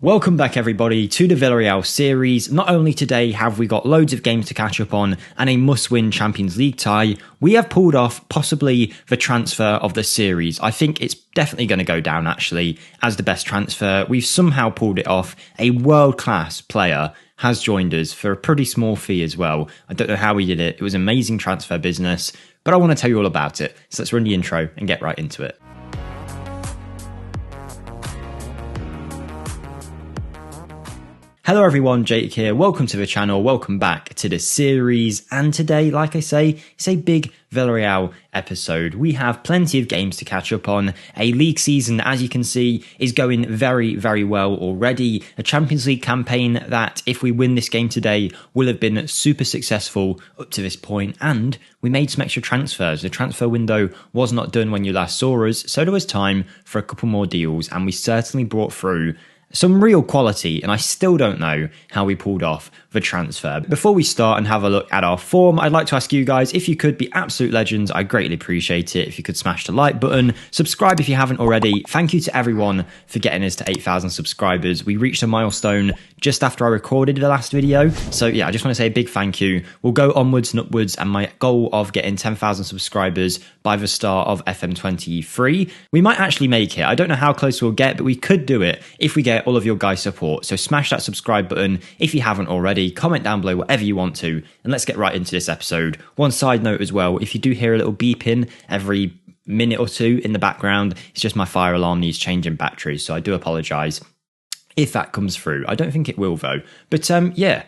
Welcome back everybody to the Villarreal series. Not only today have we got loads of games to catch up on and a must-win Champions League tie, we have pulled off possibly the transfer of the series. I think it's definitely going to go down actually as the best transfer. We've somehow pulled it off. A world-class player has joined us for a pretty small fee as well. I don't know how we did it. It was amazing transfer business, but I want to tell you all about it. So let's run the intro and get right into it. Hello everyone, Jake here. Welcome to the channel. Welcome back to the series. And today, like I say, it's a big Villarreal episode. We have plenty of games to catch up on. A league season, as you can see, is going very, very well already. A Champions League campaign that, if we win this game today, will have been super successful up to this point. And we made some extra transfers. The transfer window was not done when you last saw us, so there was time for a couple more deals, and we certainly brought through some real quality, and I still don't know how we pulled off the transfer. Before we start and have a look at our form, I'd like to ask you guys, if you could be absolute legends, I'd greatly appreciate it if you could smash the like button, subscribe if you haven't already. Thank you to everyone for getting us to 8,000 subscribers. We reached a milestone just after I recorded the last video, so yeah, I just want to say a big thank you. We'll go onwards and upwards, and my goal of getting 10,000 subscribers by the start of FM23, we might actually make it. I don't know how close we'll get, but we could do it if we get all of your guys' support. So smash that subscribe button if you haven't already. Comment down below whatever you want to, and let's get right into this episode. One side note as well, if you do hear a little beeping every minute or two in the background, it's just my fire alarm needs changing batteries, so I do apologise if that comes through. I don't think it will though. But yeah,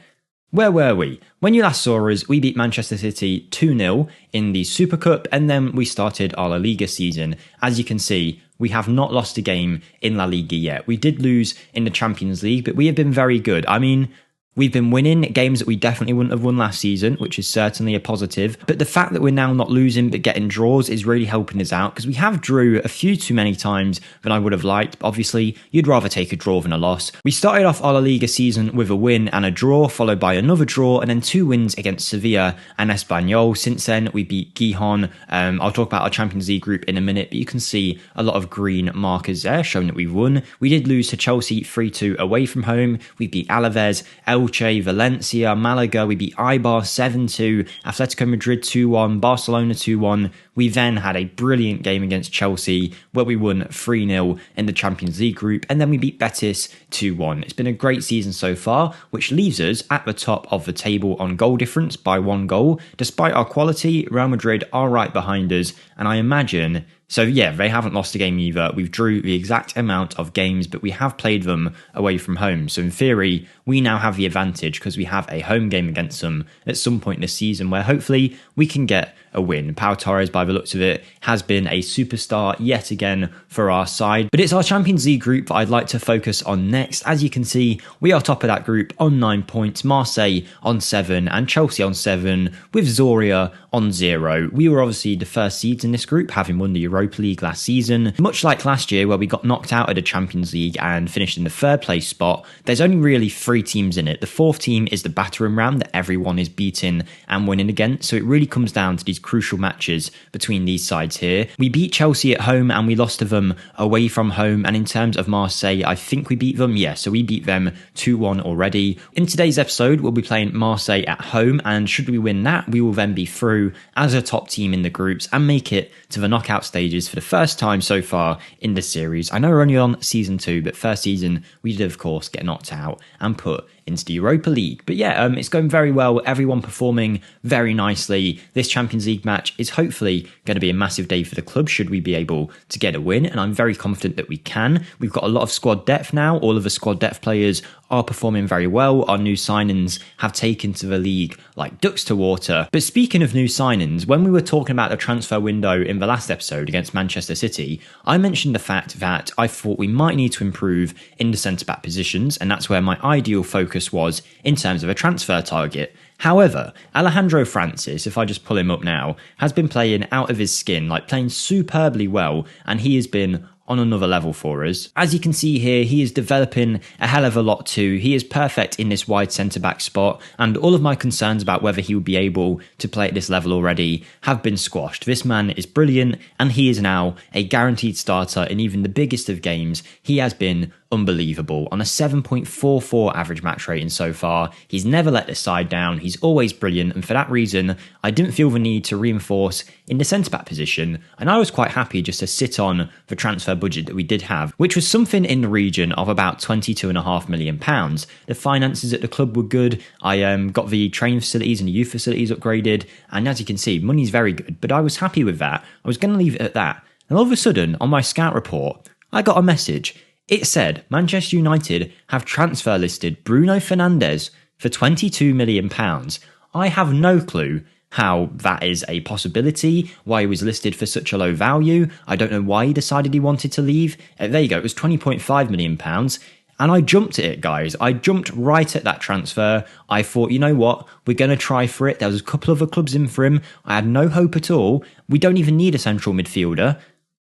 where were we? When you last saw us, we beat Manchester City 2-0 in the Super Cup, and then we started our La Liga season. As you can see, we have not lost a game in La Liga yet. We did lose in the Champions League, but we have been very good. I mean, we've been winning games that we definitely wouldn't have won last season, which is certainly a positive. But the fact that we're now not losing but getting draws is really helping us out, because we have drew a few too many times than I would have liked. Obviously, you'd rather take a draw than a loss. We started off our La Liga season with a win and a draw, followed by another draw, and then 2 wins against Sevilla and Espanyol. Since then, we beat Gijon. I'll talk about our Champions League group in a minute, but you can see a lot of green markers there showing that we've won. We did lose to Chelsea 3-2 away from home. We beat Alaves, Elche, Valencia, Malaga. We beat Eibar 7-2, Atletico Madrid 2-1, Barcelona 2-1. We then had a brilliant game against Chelsea where we won 3-0 in the Champions League group, and then we beat Betis 2-1. It's been a great season so far, which leaves us at the top of the table on goal difference by 1 goal. Despite our quality, Real Madrid are right behind us, and I imagine... So yeah, they haven't lost a game either. We've drew the exact amount of games, but we have played them away from home. So in theory, we now have the advantage because we have a home game against them at some point this season where hopefully we can get a win. Pau Torres, by the looks of it, has been a superstar yet again for our side. But it's our Champions League group that I'd like to focus on next. As you can see, we are top of that group on 9 points, Marseille on 7 and Chelsea on 7, with Zoria on 0. We were obviously the first seeds in this group, having won the Europa League last season. Much like last year where we got knocked out of the Champions League and finished in the 3rd place spot, there's only really 3 teams in it. The 4th team is the battering ram that everyone is beating and winning against, so it really comes down to these crucial matches between these sides here. We beat Chelsea at home and we lost to them away from home, and in terms of Marseille, I think we beat them. Yeah, so we beat them 2-1 already. In today's episode, we'll be playing Marseille at home, and should we win that, we will then be through as a top team in the groups and make it to the knockout stages for the first time so far in the series. I know we're only on season 2, but first season we did of course get knocked out and put into the Europa League. But yeah, it's going very well. Everyone performing very nicely. This Champions League match is hopefully going to be a massive day for the club should we be able to get a win, and I'm very confident that we can. We've got a lot of squad depth now. All of the squad depth players are performing very well. Our new signings have taken to the league like ducks to water. But speaking of new signings, when we were talking about the transfer window in the last episode against Manchester City, I mentioned the fact that I thought we might need to improve in the centre-back positions, and that's where my ideal focus was in terms of a transfer target. However, Alejandro Francis, if I just pull him up now, has been playing out of his skin, like playing superbly well, and he has been on another level for us. As you can see here, he is developing a hell of a lot too. He is perfect in this wide centre-back spot, and all of my concerns about whether he would be able to play at this level already have been squashed. This man is brilliant, and he is now a guaranteed starter in even the biggest of games. He has been unbelievable. On a 7.44 average match rating so far, he's never let the side down, he's always brilliant, and for that reason, I didn't feel the need to reinforce in the centre-back position, and I was quite happy just to sit on the transfer budget that we did have, which was something in the region of about £22.5 million. The finances at the club were good, I got the training facilities and the youth facilities upgraded, and as you can see, money's very good, but I was happy with that. I was going to leave it at that, and all of a sudden, on my scout report, I got a message. It said Manchester United have transfer listed Bruno Fernandez for £22 million. I have no clue how that is a possibility, why he was listed for such a low value. I don't know why he decided he wanted to leave. There you go, it was £20.5 million. And I jumped at it, guys. I jumped right at that transfer. I thought, you know what? We're going to try for it. There was a couple of other clubs in for him. I had no hope at all. We don't even need a central midfielder.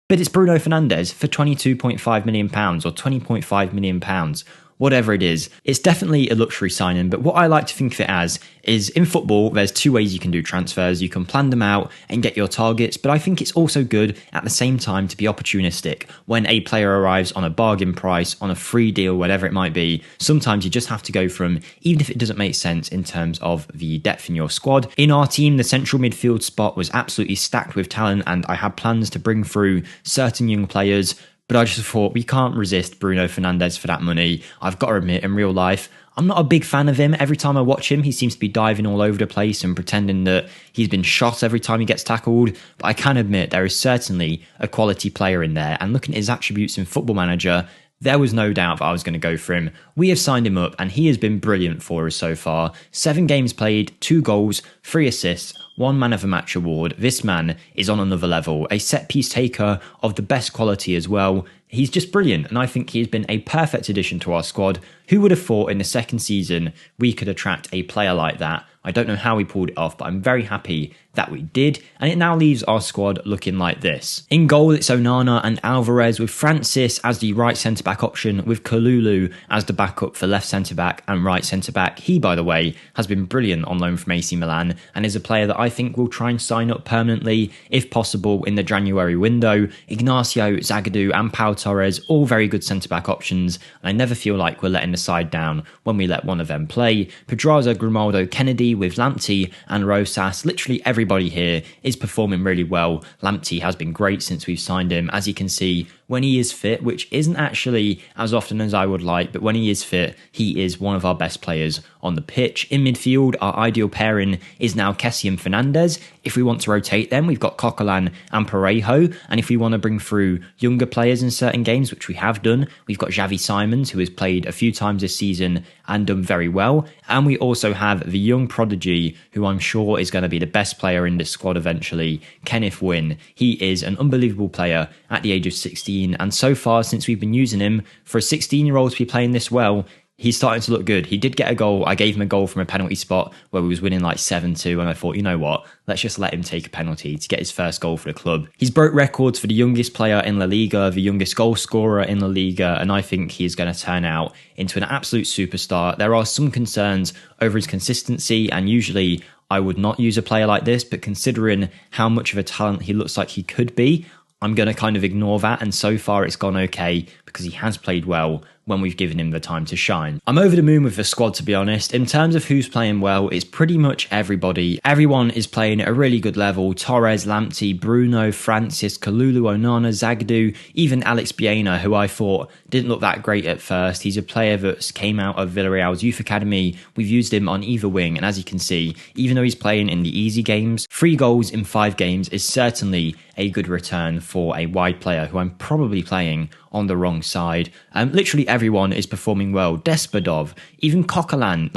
But it's Bruno Fernandez for £22.5 million or £20.5 million. Whatever it is, it's definitely a luxury signing, but what I like to think of it as is in football, there's two ways you can do transfers. You can plan them out and get your targets, but I think it's also good at the same time to be opportunistic. When a player arrives on a bargain price, on a free deal, whatever it might be, sometimes you just have to go for them, even if it doesn't make sense in terms of the depth in your squad. In our team, the central midfield spot was absolutely stacked with talent, and I had plans to bring through certain young players, but I just thought we can't resist Bruno Fernandez for that money. I've got to admit, in real life, I'm not a big fan of him. Every time I watch him, he seems to be diving all over the place and pretending that he's been shot every time he gets tackled. But I can admit there is certainly a quality player in there. And looking at his attributes in Football Manager, there was no doubt that I was going to go for him. We have signed him up and he has been brilliant for us so far. 7 games played, 2 goals, 3 assists, 1 man of the match award. This man is on another level, a set piece taker of the best quality as well. He's just brilliant, and I think he's been a perfect addition to our squad. Who would have thought in the second season we could attract a player like that? I don't know how we pulled it off, but I'm very happy that we did, and it now leaves our squad looking like this. In goal, it's Onana and Alvarez, with Francis as the right centre-back option, with Kalulu as the backup for left centre-back and right centre-back. He, by the way, has been brilliant on loan from AC Milan, and is a player that I think will try and sign up permanently, if possible, in the January window. Ignacio, Zagadou and Pau Torres, all very good centre-back options, and I never feel like we're letting the side down when we let one of them play. Pedraza, Grimaldo, Kennedy, with Lamptey and Rosas. Literally everybody here is performing really well. Lamptey has been great since we've signed him. As you can see, when he is fit, which isn't actually as often as I would like, but when he is fit, he is one of our best players on the pitch. In midfield, our ideal pairing is now Kessie and Fernandez. If we want to rotate them, we've got Coquelin and Parejo, and if we want to bring through younger players in certain games, which we have done, we've got Xavi Simons, who has played a few times this season and done very well, and we also have the young prodigy, who I'm sure is going to be the best player in this squad eventually, Kenneth Wynn. He is an unbelievable player at the age of 16, and so far since we've been using him, for a 16-year-old to be playing this well, he's starting to look good. He did get a goal. I gave him a goal from a penalty spot where we was winning like 7-2, and I thought, you know what, let's just let him take a penalty to get his first goal for the club. He's broke records for the youngest player in La Liga, the youngest goal scorer in La Liga, and I think he is going to turn out into an absolute superstar. There are some concerns over his consistency, and usually I would not use a player like this, but considering how much of a talent he looks like he could be, I'm going to kind of ignore that, and so far it's gone okay because he has played well when we've given him the time to shine. I'm over the moon with the squad, to be honest. In terms of who's playing well, it's pretty much everybody. Everyone is playing at a really good level. Torres, Lamptey, Bruno, Francis, Kalulu, Onana, Zagadou, even Alex Baena, who I thought didn't look that great at first. He's a player that came out of Villarreal's youth academy. We've used him on either wing, and as you can see, even though he's playing in the easy games, 3 goals in 5 games is certainly a good return for a wide player who I'm probably playing on the wrong side. Literally everyone is performing well. Despodov, even Coquelin,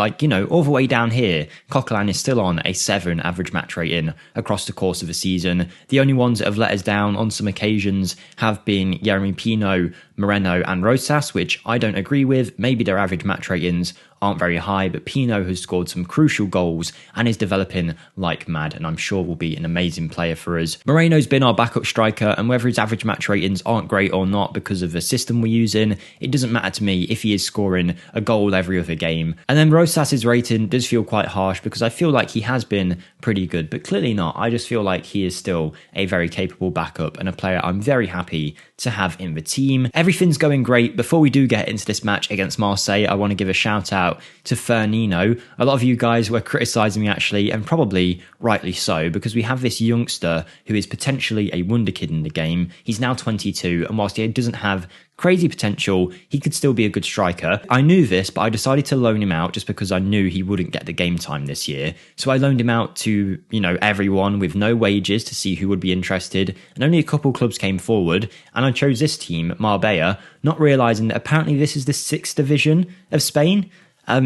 all the way down here, Coquelin is still on a 7 average match rating across the course of the season. The only ones that have let us down on some occasions have been Yeremy Pino, Moreno and Rosas, which I don't agree with. Maybe their average match ratings aren't very high, but Pino has scored some crucial goals and is developing like mad, and I'm sure will be an amazing player for us. Moreno's been our backup striker, and whether his average match ratings aren't great or not because of the system we're using, it doesn't matter to me if he is scoring a goal every other game. And then Rosas's rating does feel quite harsh because I feel like he has been pretty good, but clearly not. I just feel like he is still a very capable backup and a player I'm very happy to have in the team. Everything's going great. Before we do get into this match against Marseille, I want to give a shout out to Fernino. A lot of you guys were criticising me actually, and probably rightly so, because we have this youngster who is potentially a wonderkid in the game. He's now 22, and whilst he doesn't have crazy potential, he could still be a good striker. I knew this, but I decided to loan him out just because I knew he wouldn't get the game time this year. So I loaned him out to, everyone with no wages to see who would be interested, and only a couple clubs came forward, and I chose this team, Marbella, not realising that apparently this is the 6th division of Spain.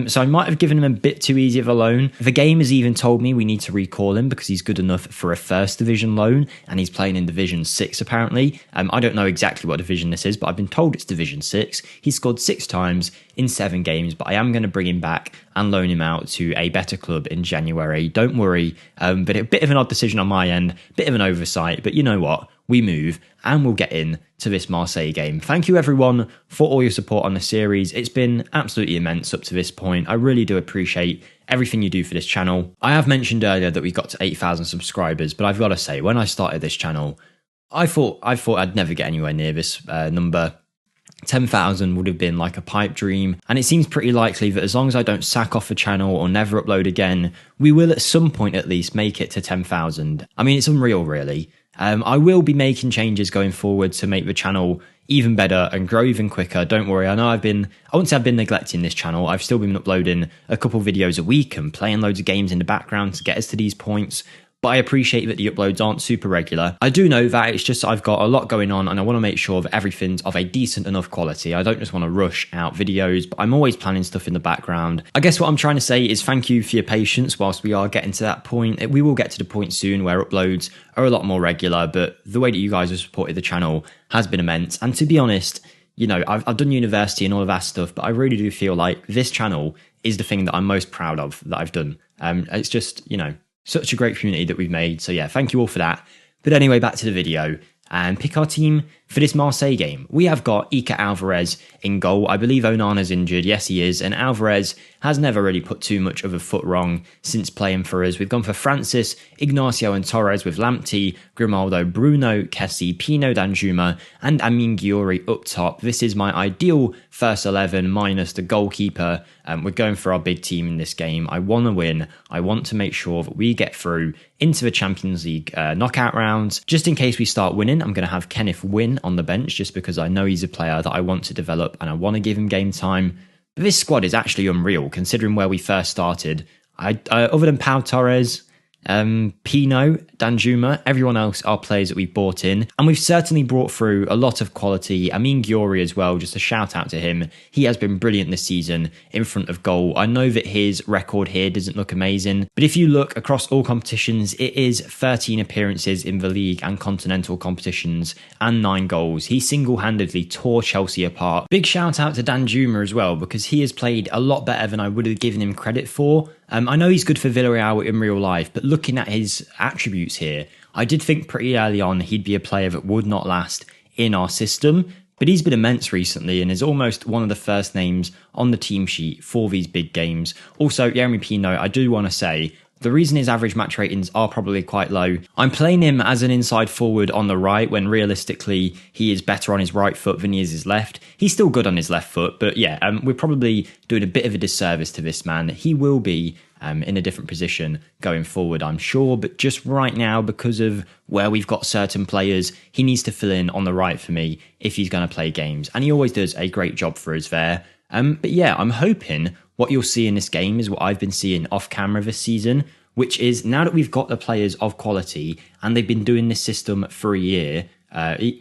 So I might have given him a bit too easy of a loan. The game has even told me we need to recall him because he's good enough for a first division loan, and he's playing in Division 6 apparently. I don't know exactly what division this is, but I've been told it's Division 6. He's scored 6 times in 7 games, but I am going to bring him back and loan him out to a better club in January. Don't worry, but a bit of an odd decision on my end, bit of an oversight, but you know what? We move and we'll get in to this Marseille game. Thank you everyone for all your support on the series. It's been absolutely immense up to this point. I really do appreciate everything you do for this channel. I have mentioned earlier that we got to 8,000 subscribers, but I've got to say, when I started this channel, I thought I'd never get anywhere near this number. 10,000 would have been like a pipe dream, and it seems pretty likely that as long as I don't sack off the channel or never upload again, we will at some point at least make it to 10,000. I mean, it's unreal really. I will be making changes going forward to make the channel even better and grow even quicker. Don't worry, I know I won't say I've been neglecting this channel. I've still been uploading a couple videos a week and playing loads of games in the background to get us to these points. But I appreciate that the uploads aren't super regular. I do know that it's just I've got a lot going on and I want to make sure that everything's of a decent enough quality. I don't just want to rush out videos, but I'm always planning stuff in the background. I guess what I'm trying to say is thank you for your patience whilst we are getting to that point. We will get to the point soon where uploads are a lot more regular, but the way that you guys have supported the channel has been immense. And to be honest, I've done university and all of that stuff, but I really do feel like this channel is the thing that I'm most proud of that I've done. It's just, such a great community that we've made. So yeah, thank you all for that. But anyway, back to the video and pick our team for this Marseille game. We have got Iker Alvarez in goal. I believe Onana's injured. Yes, he is. And Alvarez has never really put too much of a foot wrong since playing for us. We've gone for Francis, Ignacio and Torres with Lamptey, Grimaldo, Bruno, Kessie, Pino Danjuma and Amin Gyouri up top. This is my ideal first 11 minus the goalkeeper. We're going for our big team in this game. I want to win. I want to make sure that we get through into the Champions League knockout rounds. Just in case we start winning, I'm going to have Kenneth Wynn on the bench just because I know he's a player that I want to develop and I want to give him game time. But this squad is actually unreal considering where we first started. Other than Pau Torres, Pino, Danjuma, everyone else are players that we've bought in, and we've certainly brought through a lot of quality. Amin Gyouri as well, just a shout out to him. He has been brilliant this season in front of goal. I know that his record here doesn't look amazing, but if you look across all competitions, it is 13 appearances in the league and continental competitions and 9 goals. He single-handedly tore Chelsea apart. Big shout out to Danjuma as well, because he has played a lot better than I would have given him credit for. I know he's good for Villarreal in real life, but looking at his attributes here, I did think pretty early on he'd be a player that would not last in our system, but he's been immense recently and is almost one of the first names on the team sheet for these big games. Also, Yeremy Pino, I do want to say, the reason his average match ratings are probably quite low, I'm playing him as an inside forward on the right when realistically he is better on his right foot than he is his left. He's still good on his left foot, but yeah, we're probably doing a bit of a disservice to this man. He will be in a different position going forward, I'm sure, but just right now, because of where we've got certain players, he needs to fill in on the right for me if he's going to play games, and he always does a great job for us there. But yeah, I'm hoping what you'll see in this game is what I've been seeing off camera this season, which is now that we've got the players of quality and they've been doing this system for a year,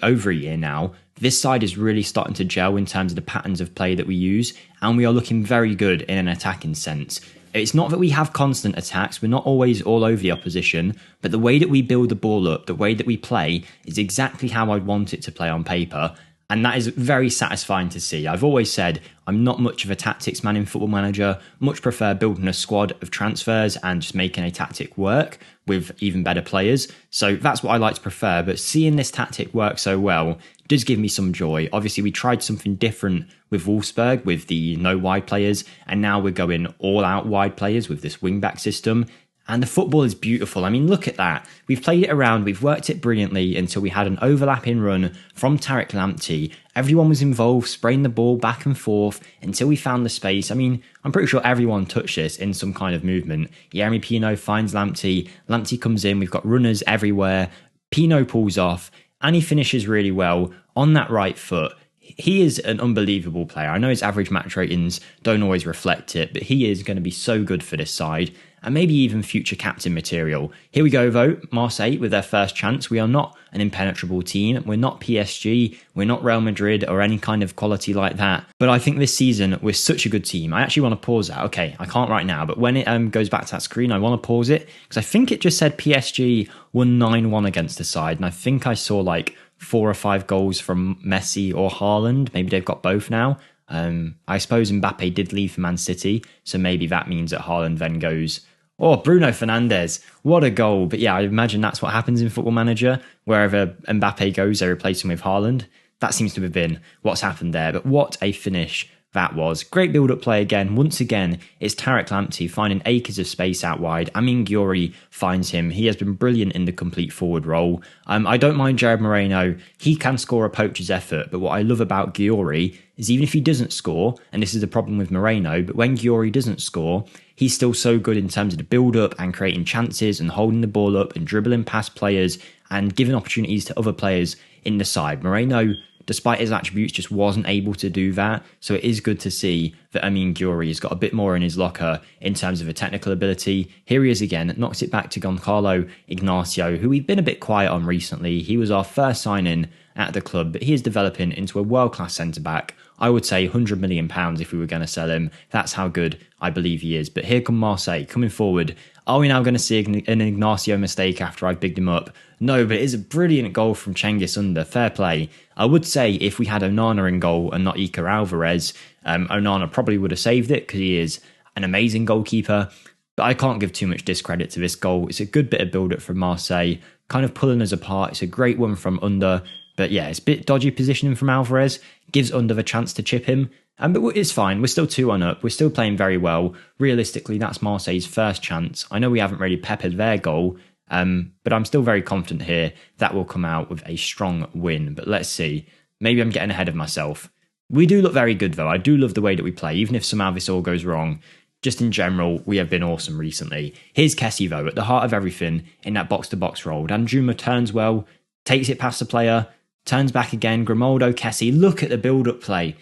over a year now, this side is really starting to gel in terms of the patterns of play that we use, and we are looking very good in an attacking sense. It's not that we have constant attacks, we're not always all over the opposition, but the way that we build the ball up, the way that we play, is exactly how I'd want it to play on paper. And that is very satisfying to see. I've always said I'm not much of a tactics man in Football Manager, much prefer building a squad of transfers and just making a tactic work with even better players. So that's what I like to prefer, but seeing this tactic work so well does give me some joy. Obviously, we tried something different with Wolfsburg with the no wide players, and now we're going all out wide players with this wing back system. And the football is beautiful. I mean, look at that. We've played it around. We've worked it brilliantly until we had an overlapping run from Tariq Lamptey. Everyone was involved, spraying the ball back and forth until we found the space. I mean, I'm pretty sure everyone touched this in some kind of movement. Yeremy Pino finds Lamptey. Lamptey comes in. We've got runners everywhere. Pino pulls off and he finishes really well on that right foot. He is an unbelievable player. I know his average match ratings don't always reflect it, but he is going to be so good for this side and maybe even future captain material. Here we go though, Marseille with their first chance. We are not an impenetrable team. We're not PSG. We're not Real Madrid or any kind of quality like that. But I think this season we're such a good team. I actually want to pause that. Okay, I can't right now, but when it goes back to that screen, I want to pause it because I think it just said PSG won 9-1 against the side. And I think I saw like 4 or 5 goals from Messi or Haaland. Maybe they've got both now. I suppose Mbappe did leave for Man City, so maybe that means that Haaland then goes. Oh, Bruno Fernandez, what a goal. But yeah, I imagine that's what happens in Football Manager. Wherever Mbappe goes, they replace him with Haaland. That seems to have been what's happened there. But what a finish that was. Great build-up play again. Once again, it's Tariq Lamptey finding acres of space out wide. Amine Gyouri finds him. He has been brilliant in the complete forward role. I don't mind Jared Moreno. He can score a poacher's effort, but what I love about Gyouri is even if he doesn't score, and this is the problem with Moreno, but when Gyouri doesn't score, he's still so good in terms of the build-up and creating chances and holding the ball up and dribbling past players and giving opportunities to other players in the side. Moreno, despite his attributes, just wasn't able to do that. So it is good to see that Amine Gyouri has got a bit more in his locker in terms of a technical ability. Here he is again, knocks it back to Goncalo Ignacio, who we've been a bit quiet on recently. He was our first signing at the club, but he is developing into a world-class centre-back. I would say £100 million if we were going to sell him. That's how good I believe he is. But here come Marseille coming forward. Are we now going to see an Ignacio mistake after I've bigged him up? No, but it is a brilliant goal from Cengiz Under. Fair play. I would say if we had Onana in goal and not Iker Alvarez, Onana probably would have saved it because he is an amazing goalkeeper. But I can't give too much discredit to this goal. It's a good bit of build-up from Marseille, kind of pulling us apart. It's a great one from Under. But yeah, it's a bit dodgy positioning from Alvarez. Gives Under the chance to chip him. But it's fine. We're still 2-1 up. We're still playing very well. Realistically, that's Marseille's first chance. I know we haven't really peppered their goal, but I'm still very confident here that will come out with a strong win. But let's see. Maybe I'm getting ahead of myself. We do look very good, though. I do love the way that we play, even if somehow this all goes wrong. Just in general, we have been awesome recently. Here's Kessie, though, at the heart of everything in that box-to-box role. Danjuma turns well, takes it past the player, turns back again. Grimaldo, Kessie, look at the build-up play.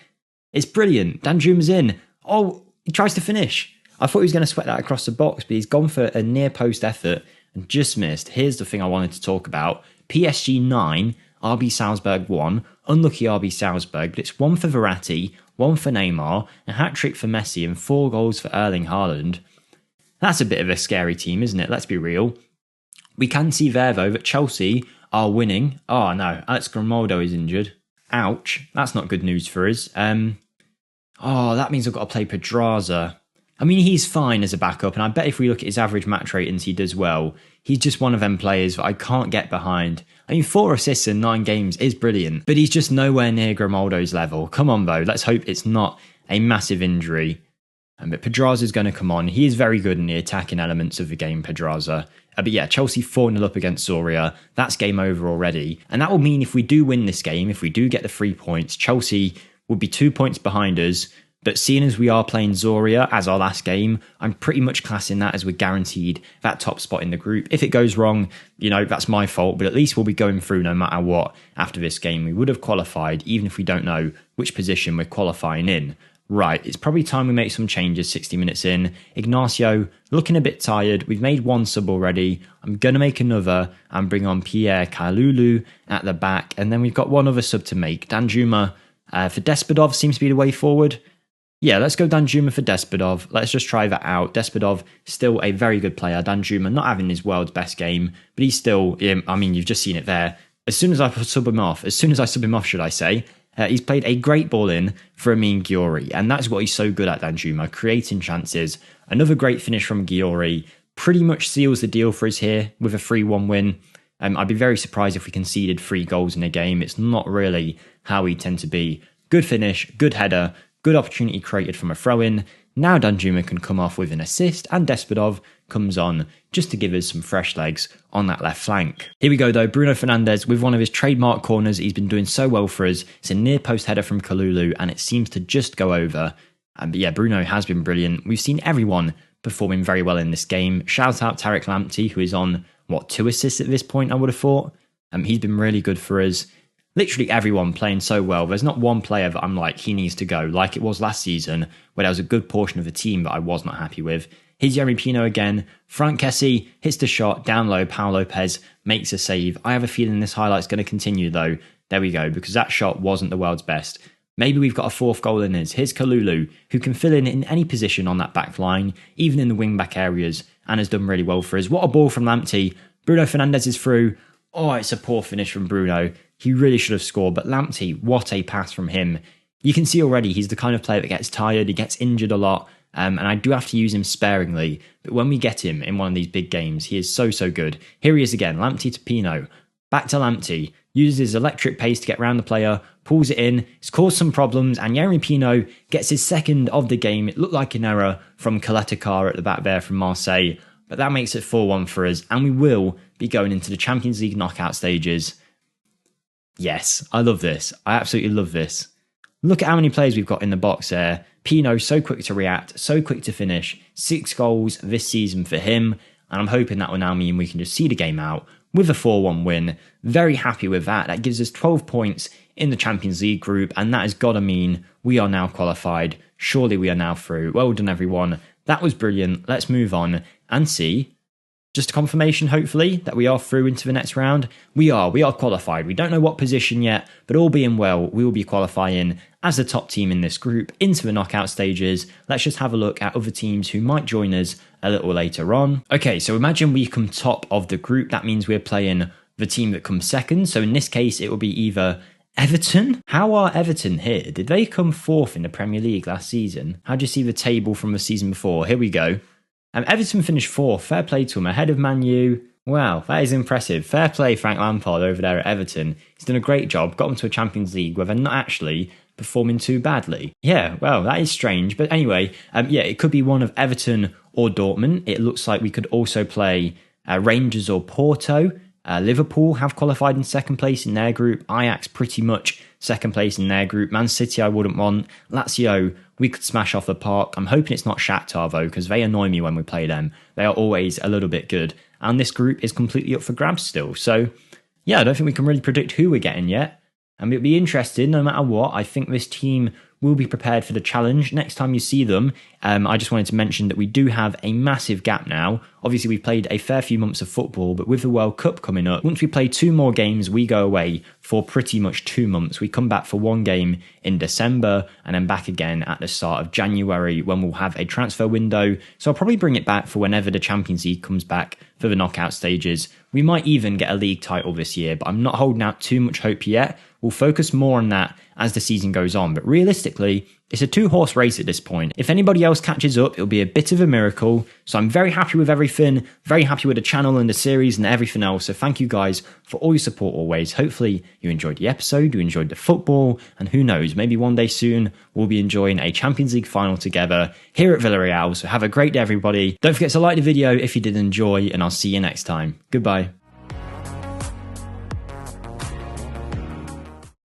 It's brilliant. Danjuma's in. Oh, he tries to finish. I thought he was going to sweat that across the box, but he's gone for a near-post effort and just missed. Here's the thing I wanted to talk about. PSG 9, RB Salzburg 1. Unlucky RB Salzburg, but it's 1 for Verratti, 1 for Neymar, a hat-trick for Messi and 4 goals for Erling Haaland. That's a bit of a scary team, isn't it? Let's be real. We can see there, though, that Chelsea are winning. Oh, no. Alex Grimaldo is injured. Ouch. That's not good news for us. That means I've got to play Pedraza. I mean, he's fine as a backup, and I bet if we look at his average match ratings, he does well. He's just one of them players that I can't get behind. I mean, 4 assists in 9 games is brilliant, but he's just nowhere near Grimaldo's level. Come on, though. Let's hope it's not a massive injury. But Pedraza's going to come on. He is very good in the attacking elements of the game, Pedraza. But yeah, Chelsea 4-0 up against Soria. That's game over already. And that will mean if we do win this game, if we do get the 3 points, Chelsea would be 2 points behind us. But seeing as we are playing Zoria as our last game, I'm pretty much classing that as we're guaranteed that top spot in the group. If it goes wrong, that's my fault, but at least we'll be going through no matter what after this game. We would have qualified, even if we don't know which position we're qualifying in. Right, it's probably time we make some changes 60 minutes in. Ignacio, looking a bit tired. We've made 1 sub already. I'm going to make another and bring on Pierre Kalulu at the back. And then we've got 1 other sub to make. Danjuma for Despodov seems to be the way forward. Yeah, let's go Danjuma for Despodov. Let's just try that out. Despodov, still a very good player. Danjuma not having his world's best game, but he's still, you've just seen it there. As soon as I sub him off, should I say, he's played a great ball in for Amine Gyouri, and that's what he's so good at, Danjuma, creating chances. Another great finish from Gyouri, pretty much seals the deal for us here with a 3-1 win. I'd be very surprised if we conceded 3 goals in a game. It's not really how we tend to be. Good finish, good header, Good opportunity created from a throw-in. Now Danjuma can come off with an assist, and Despodov comes on just to give us some fresh legs on that left flank. Here we go though, Bruno Fernandez with one of his trademark corners. He's been doing so well for us. It's a near post header from Kalulu and it seems to just go over. But yeah, Bruno has been brilliant. We've seen everyone performing very well in this game. Shout out Tariq Lamptey, who is on, 2 assists at this point, I would have thought. He's been really good for us. Literally everyone playing so well. There's not one player that I'm like, he needs to go, like it was last season, where there was a good portion of the team that I was not happy with. Here's Yerry Pino again. Frank Kessie hits the shot, down low, Pau Lopez makes a save. I have a feeling this highlight's going to continue though. There we go, because that shot wasn't the world's best. Maybe we've got a fourth goal in us. Here's Kalulu, who can fill in any position on that back line, even in the wing-back areas, and has done really well for us. What a ball from Lamptey. Bruno Fernandez is through. Oh, it's a poor finish from Bruno. He really should have scored, but Lamptey, what a pass from him. You can see already he's the kind of player that gets tired, he gets injured a lot, and I do have to use him sparingly, but when we get him in one of these big games, he is so good. Here he is again, Lamptey to Pino. Back to Lamptey, uses his electric pace to get around the player, pulls it in, it's caused some problems, and Yerry Pino gets his second of the game. It looked like an error from Kaletakar at the back there from Marseille, but that makes it 4-1 for us, and we will be going into the Champions League knockout stages. Yes, I love this. I absolutely love this. Look at how many players we've got in the box there. Pino, so quick to react, so quick to finish. 6 goals this season for him, and I'm hoping that will now mean we can just see the game out with a 4-1 win. Very happy with that. That gives us 12 points in the Champions League group, and that has got to mean we are now qualified. Surely we are now through. Well done, everyone. That was brilliant. Let's move on and see. Just a confirmation, hopefully, that we are through into the next round. We are qualified. We don't know what position yet, but all being well, we will be qualifying as the top team in this group into the knockout stages. Let's just have a look at other teams who might join us a little later on. Okay, so imagine we come top of the group. That means we're playing the team that comes second. So in this case, it will be either Everton. How are Everton here? Did they come fourth in the Premier League last season? How do you see the table from the season before? Here we go. Everton finished fourth. Fair play to him, ahead of Man U. Wow, that is impressive. Fair play, Frank Lampard over there at Everton. He's done a great job, got them to a Champions League where they're not actually performing too badly. Yeah, well, that is strange. But anyway, yeah, it could be one of Everton or Dortmund. It looks like we could also play Rangers or Porto. Liverpool have qualified in second place in their group. Ajax pretty much second place in their group. Man City I wouldn't want. Lazio we could smash off the park. I'm hoping it's not Shakhtar though, because they annoy me when we play them. They are always a little bit good. And this group is completely up for grabs still. So yeah, I don't think we can really predict who we're getting yet. And it'll be interesting no matter what. I think this team will be prepared for the challenge. Next time you see them, I just wanted to mention that we do have a massive gap now. Obviously, we've played a fair few months of football, but with the World Cup coming up, once we play 2 more games, we go away for pretty much 2 months. We come back for 1 game in December and then back again at the start of January when we'll have a transfer window. So I'll probably bring it back for whenever the Champions League comes back for the knockout stages. We might even get a league title this year, but I'm not holding out too much hope yet. We'll focus more on that as the season goes on. But realistically, it's a 2-horse race at this point. If anybody else catches up, it'll be a bit of a miracle. So I'm very happy with everything, very happy with the channel and the series and everything else. So thank you guys for all your support always. Hopefully you enjoyed the episode, you enjoyed the football, and who knows, maybe one day soon we'll be enjoying a Champions League final together here at Villarreal. So have a great day, everybody. Don't forget to like the video if you did enjoy, and I'll see you next time. Goodbye.